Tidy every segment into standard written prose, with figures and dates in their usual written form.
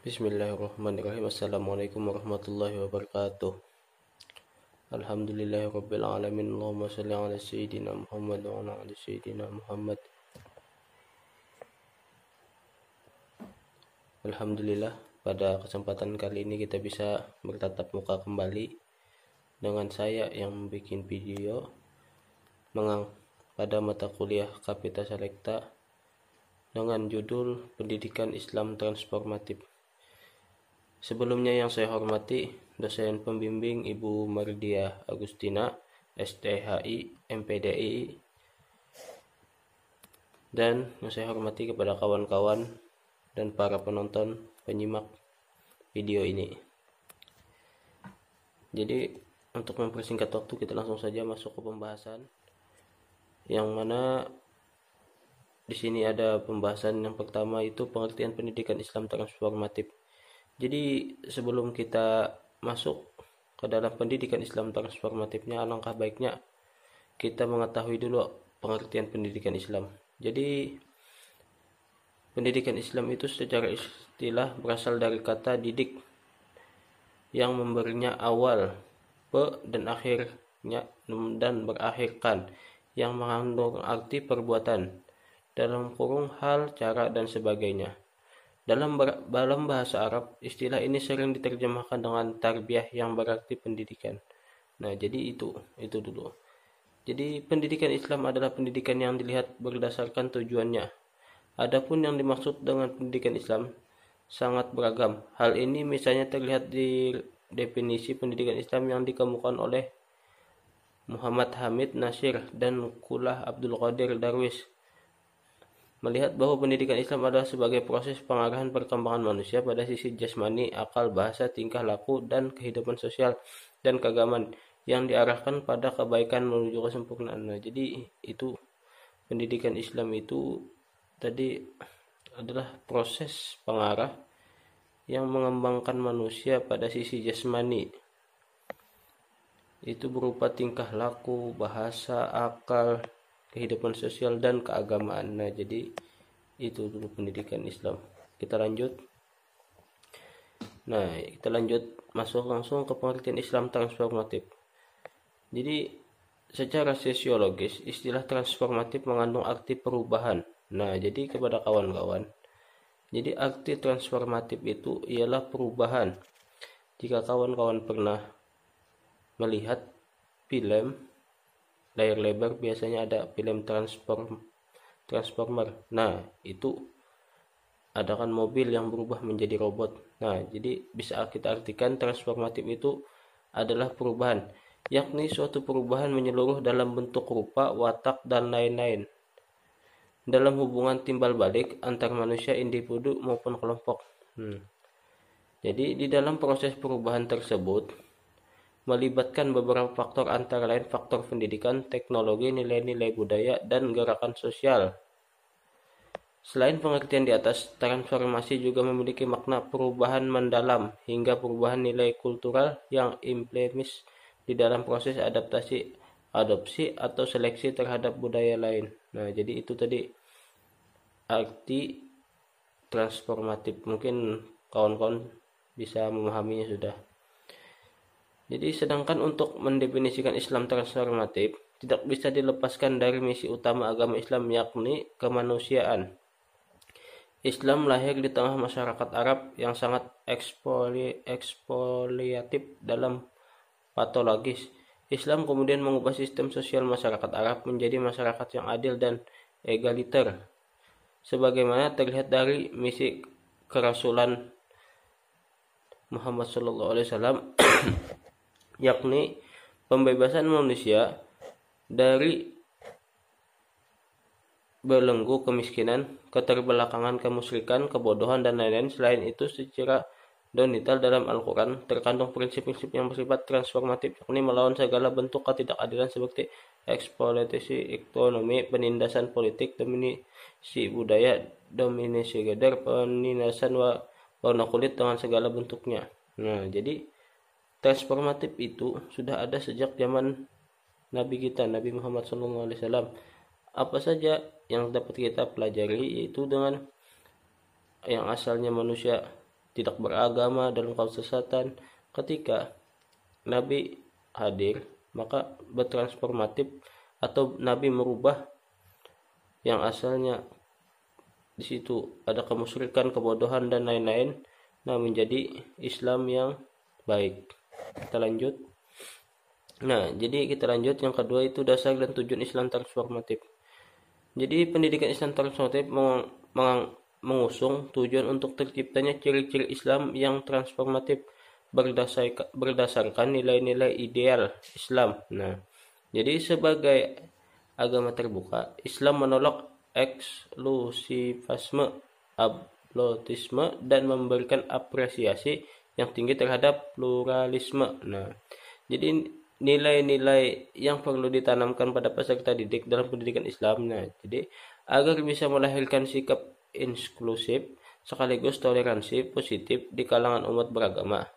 Bismillahirrahmanirrahim. Assalamualaikum warahmatullahi wabarakatuh. Alhamdulillahirabbil alamin. Allahumma shalli ala sayyidina Muhammad wa ala ali sayyidina Muhammad. Alhamdulillah, pada kesempatan kali ini kita bisa bertatap muka kembali dengan saya yang bikin video pada mata kuliah Kapita Selekta dengan judul Pendidikan Islam Transformatif. Sebelumnya yang saya hormati dosen pembimbing Ibu Mardiah Agustina, STHI, MPDI, dan yang saya hormati kepada kawan-kawan dan para penonton penyimak video ini. Jadi untuk mempersingkat waktu, kita langsung saja masuk ke pembahasan, yang mana di sini ada pembahasan yang pertama, itu pengertian pendidikan Islam transformatif. Jadi sebelum kita masuk ke dalam pendidikan Islam transformatifnya, alangkah baiknya kita mengetahui dulu pengertian pendidikan Islam. Jadi pendidikan Islam itu secara istilah berasal dari kata didik yang memberinya awal, dan akhirnya, dan berakhirkan, yang mengandung arti perbuatan, dalam kurung hal, cara, dan sebagainya. Dalam bahasa Arab, istilah ini sering diterjemahkan dengan tarbiyah yang berarti pendidikan. Nah, jadi itu dulu. Jadi pendidikan Islam adalah pendidikan yang dilihat berdasarkan tujuannya. Adapun yang dimaksud dengan pendidikan Islam sangat beragam. Hal ini misalnya terlihat di definisi pendidikan Islam yang dikemukakan oleh Muhammad Hamid Nasir dan Kulah Abdul Qadir Darwis, melihat bahwa pendidikan Islam adalah sebagai proses pengarahan perkembangan manusia pada sisi jasmani, akal, bahasa, tingkah laku, dan kehidupan sosial dan keagamaan yang diarahkan pada kebaikan menuju kesempurnaan. Nah, jadi itu pendidikan Islam itu tadi adalah proses pengarah yang mengembangkan manusia pada sisi jasmani, itu berupa tingkah laku, bahasa, akal, kehidupan sosial, dan keagamaan. Nah, jadi itu dulu pendidikan Islam. Kita lanjut masuk langsung ke pengertian Islam transformatif. Jadi secara sosiologis, istilah transformatif mengandung arti perubahan. Nah, jadi kepada kawan-kawan, jadi arti transformatif itu ialah perubahan. Jika kawan-kawan pernah melihat film layar lebar, biasanya ada film Transformer. Nah, itu ada kan mobil yang berubah menjadi robot. Nah, jadi bisa kita artikan transformatif itu adalah perubahan, yakni suatu perubahan menyeluruh dalam bentuk, rupa, watak, dan lain-lain, dalam hubungan timbal balik antar manusia, individu maupun kelompok. Jadi di dalam proses perubahan tersebut melibatkan beberapa faktor, antara lain faktor pendidikan, teknologi, nilai-nilai budaya, dan gerakan sosial. Selain pengertian di atas, transformasi juga memiliki makna perubahan mendalam hingga perubahan nilai kultural yang implemis di dalam proses adaptasi, adopsi, atau seleksi terhadap budaya lain. Nah, jadi itu tadi arti transformatif. Mungkin kawan-kawan bisa memahaminya sudah. Jadi sedangkan untuk mendefinisikan Islam transformatif tidak bisa dilepaskan dari misi utama agama Islam, yakni kemanusiaan. Islam lahir di tengah masyarakat Arab yang sangat ekspoliatif dalam patologis. Islam kemudian mengubah sistem sosial masyarakat Arab menjadi masyarakat yang adil dan egaliter, sebagaimana terlihat dari misi kerasulan Muhammad SAW, yakni pembebasan manusia dari belenggu kemiskinan, keterbelakangan, kemusyrikan, kebodohan, dan lain-lain. Selain itu, secara detail dalam Al-Quran terkandung prinsip-prinsip yang bersifat transformatif, yakni melawan segala bentuk ketidakadilan seperti eksploitasi ekonomi, penindasan politik, dominasi budaya, dominasi gender, penindasan warna kulit dengan segala bentuknya. Nah, jadi transformatif itu sudah ada sejak zaman Nabi kita, Nabi Muhammad SAW. Apa saja yang dapat kita pelajari, yaitu dengan yang asalnya manusia tidak beragama dalam kesesatan. Ketika Nabi hadir, maka bertransformatif atau Nabi merubah yang asalnya di situ ada kemusyrikan, kebodohan dan lain-lain, nah menjadi Islam yang baik. Kita lanjut. Nah, jadi kita lanjut yang kedua itu dasar dan tujuan Islam transformatif. Jadi pendidikan Islam transformatif mengusung tujuan untuk terciptanya ciri-ciri Islam yang transformatif berdasarkan nilai-nilai ideal Islam. Nah, jadi sebagai agama terbuka, Islam menolak eksklusivisme, absolutisme, dan memberikan apresiasi yang tinggi terhadap pluralisme. Nah, jadi nilai-nilai yang perlu ditanamkan pada peserta didik dalam pendidikan Islam. Nah, jadi agar bisa melahirkan sikap inklusif sekaligus toleransi positif di kalangan umat beragama.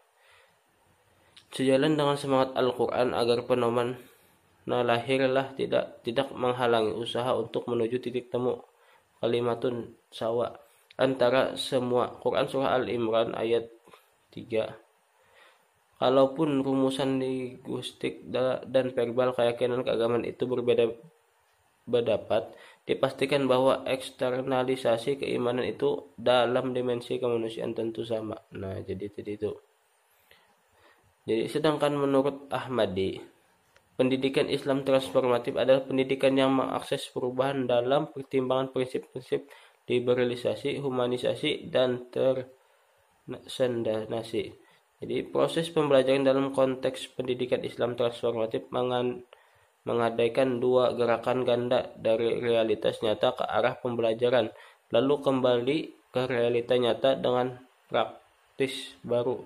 Sejalan dengan semangat Al-Quran agar pedoman lahirlah tidak menghalangi usaha untuk menuju titik temu kalimatun sawa antara semua. Quran surah Al-Imran ayat 3. Kalaupun rumusan linguistik dan verbal keyakinan keagamaan itu berbeda pendapat, dipastikan bahwa eksternalisasi keimanan itu dalam dimensi kemanusiaan tentu sama. Nah, jadi itu. Jadi sedangkan menurut Ahmadi, pendidikan Islam transformatif adalah pendidikan yang mengakses perubahan dalam pertimbangan prinsip-prinsip liberalisasi, humanisasi, dan tersendanasi. Jadi proses pembelajaran dalam konteks pendidikan Islam transformatif mengadakan dua gerakan ganda dari realitas nyata ke arah pembelajaran, lalu kembali ke realita nyata dengan praktis baru.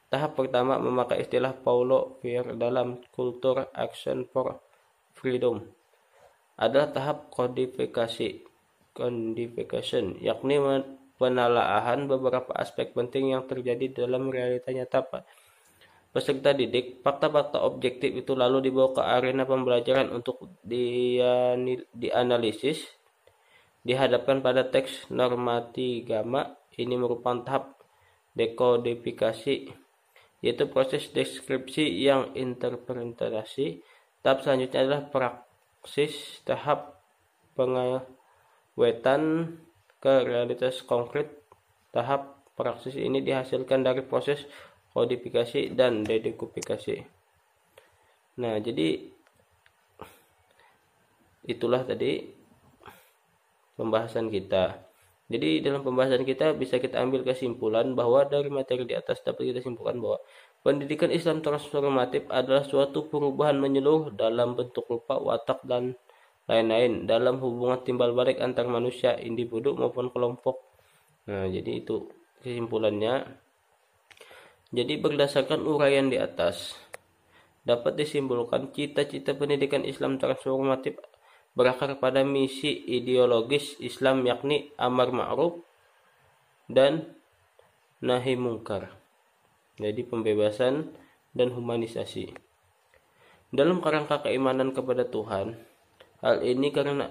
Tahap pertama memakai istilah Paulo Freire dalam Culture Action for Freedom adalah tahap codification, yakni penelaahan beberapa aspek penting yang terjadi dalam realita nyata peserta didik. Fakta-fakta objektif itu lalu dibawa ke arena pembelajaran untuk dianalisis, dihadapkan pada teks normatigama. Ini merupakan tahap dekodifikasi, yaitu proses deskripsi yang interpretasi. Tahap selanjutnya adalah praksis, tahap pengawetan ke realitas konkret. Tahap praksis ini dihasilkan dari proses kodifikasi dan dedekodifikasi. Nah, jadi itulah tadi pembahasan kita. Jadi dalam pembahasan kita bisa kita ambil kesimpulan bahwa dari materi di atas dapat kita simpulkan bahwa pendidikan Islam transformatif adalah suatu perubahan menyeluruh dalam bentuk rupa, watak, dan lain-lain dalam hubungan timbal balik antar manusia, individu maupun kelompok. Nah, jadi itu kesimpulannya. Jadi berdasarkan uraian di atas, dapat disimpulkan cita-cita pendidikan Islam transformatif berakar pada misi ideologis Islam, yakni amar ma'ruf dan nahi mungkar. Jadi pembebasan dan humanisasi. Dalam kerangka keimanan kepada Tuhan, hal ini karena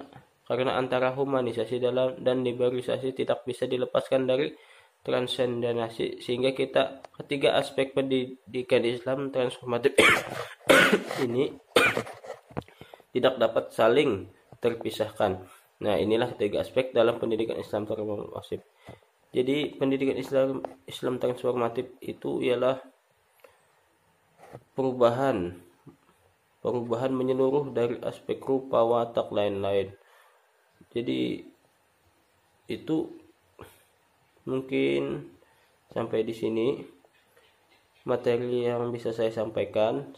antara humanisasi dan liberalisasi tidak bisa dilepaskan dari transsendenasi, sehingga ketiga aspek pendidikan Islam transformatif ini tidak dapat saling terpisahkan. Nah, inilah ketiga aspek dalam pendidikan Islam transformatif. Jadi pendidikan Islam transformatif itu ialah perubahan menyeluruh dari aspek rupa, watak, lain-lain. Jadi itu mungkin sampai di sini materi yang bisa saya sampaikan.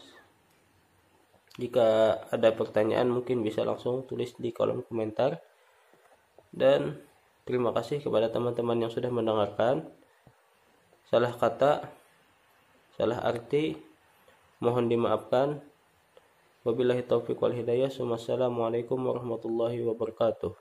Jika ada pertanyaan mungkin bisa langsung tulis di kolom komentar. Dan terima kasih kepada teman-teman yang sudah mendengarkan. Salah kata, salah arti, mohon dimaafkan. Wabillahi taufiq wal hidayah. Wassalamualaikum warahmatullahi wabarakatuh.